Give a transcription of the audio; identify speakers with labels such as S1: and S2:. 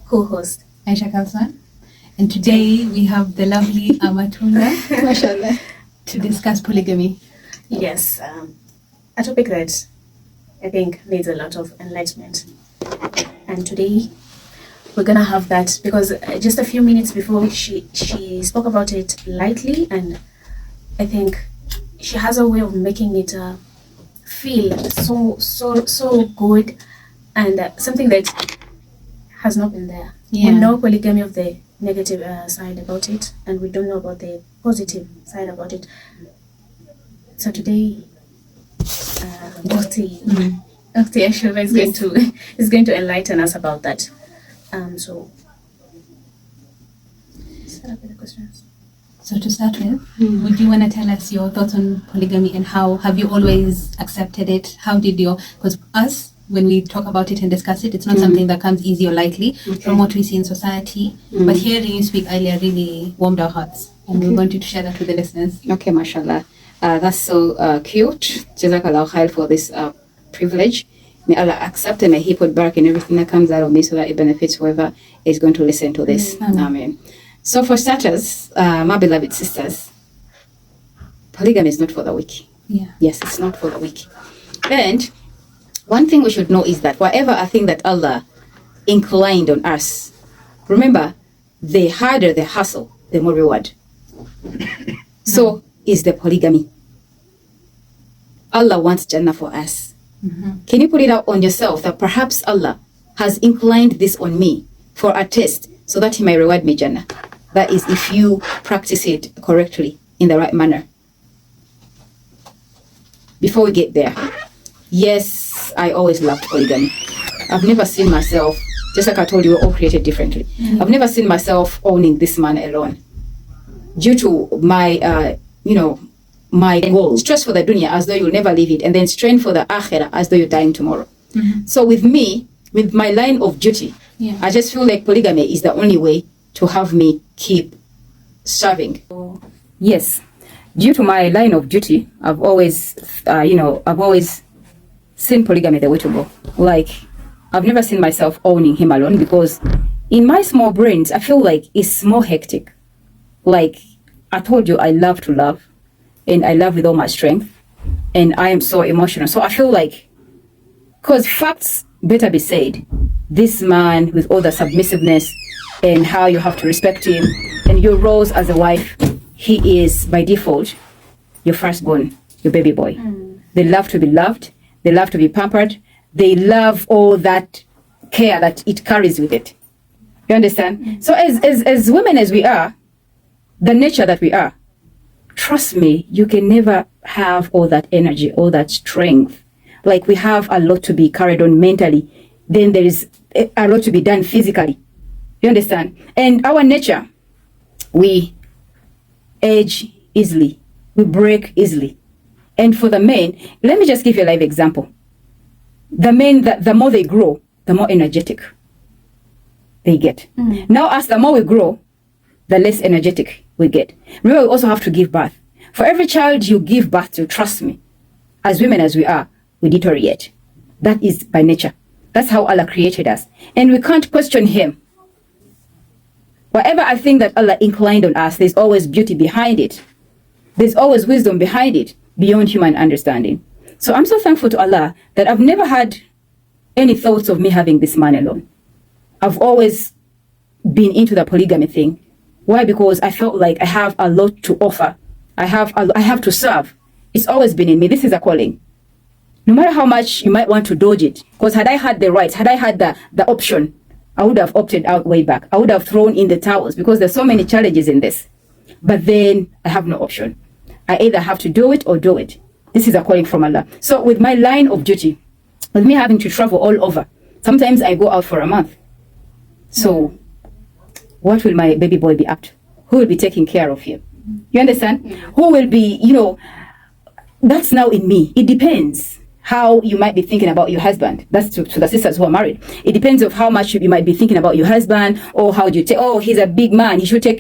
S1: co-host,
S2: Aisha Kalsan. And today we have the lovely Amatunda
S3: Mashallah.
S2: to discuss polygamy.
S1: Yes, a topic that I think needs a lot of enlightenment. And today we're gonna have that because just a few minutes before she spoke about it lightly, and I think she has a way of making it feel so good, and something that has not been there.
S2: Yeah.
S1: We know polygamy of the negative side about it, and we don't know about the positive side about it. So today, Dr. Ashuurah is going to enlighten us about that. So start up with the questions.
S2: So to start with, would you want to tell us your thoughts on polygamy and how have you always accepted it? How did you, because us, when we talk about it and discuss it, it's not something that comes easy or lightly from what we see in society. But hearing you speak earlier really warmed our hearts. And we want you to share that with the listeners.
S3: Okay, mashallah. That's so cute. Jazakallah khair for this privilege. May Allah accept and may He put barak in everything that comes out of me so that it benefits whoever is going to listen to this. Amen. So for starters, my beloved sisters, polygamy is not for the weak.
S2: Yeah.
S3: Yes, it's not for the weak. And one thing we should know is that whatever I think that Allah inclined on us, remember, the harder the hustle, the more reward. So is the polygamy. Allah wants Jannah for us. Can you put it out on yourself that perhaps Allah has inclined this on me for a test so that He may reward me Jannah? That is if you practice it correctly in the right manner. Before we get there, yes, I always loved polygamy. I've never seen myself, just like I told you, we're all created differently. I've never seen myself owning this man alone. Due to my, my goal. Stress for the dunya as though you'll never leave it, and then strain for the akhirah as though you're dying tomorrow. So with me, with my line of duty, I just feel like polygamy is the only way to have me keep serving. Yes, due to my line of duty, I've always seen polygamy the way to go. Like, I've never seen myself owning him alone because in my small brains, I feel like it's more hectic. Like, I told you, I love to love, and I love with all my strength, and I am so emotional. So I feel like, because facts better be said, this man with all the submissiveness and how you have to respect him and your roles as a wife, he is by default your firstborn, your baby boy. They love to be loved, they love to be pampered, they love all that care that it carries with it. You understand? So as women as we are, the nature that we are, trust me, you can never have all that energy, all that strength. Like, we have a lot to be carried on mentally. Then there is a lot to be done physically. You understand? And our nature, we age easily. We break easily. And for the men, let me just give you a live example. The men, the more they grow, the more energetic they get. Now, as the more we grow, the less energetic we get. Remember, we also have to give birth. For every child you give birth to, trust me, as women as we are, we deteriorate. That is by nature. That's how Allah created us. And we can't question Him. Whatever I think that Allah inclined on us, there's always beauty behind it. There's always wisdom behind it, beyond human understanding. So I'm so thankful to Allah that I've never had any thoughts of me having this man alone. I've always been into the polygamy thing. Why? Because I felt like I have a lot to offer. I have to serve. It's always been in me. This is a calling. No matter how much you might want to dodge it. Because had I had the rights, had I had the option, I would have opted out way back. I would have thrown in the towels because there's so many challenges in this. But then I have no option. I either have to do it or do it. This is a calling from Allah. So with my line of duty, with me having to travel all over, sometimes I go out for a month. So what will my baby boy be up to? Who will be taking care of him? You understand? Who will be, that's now in me. It depends how you might be thinking about your husband. That's to the sisters who are married. It depends on how much you might be thinking about your husband, or how do you take, oh, he's a big man, he should take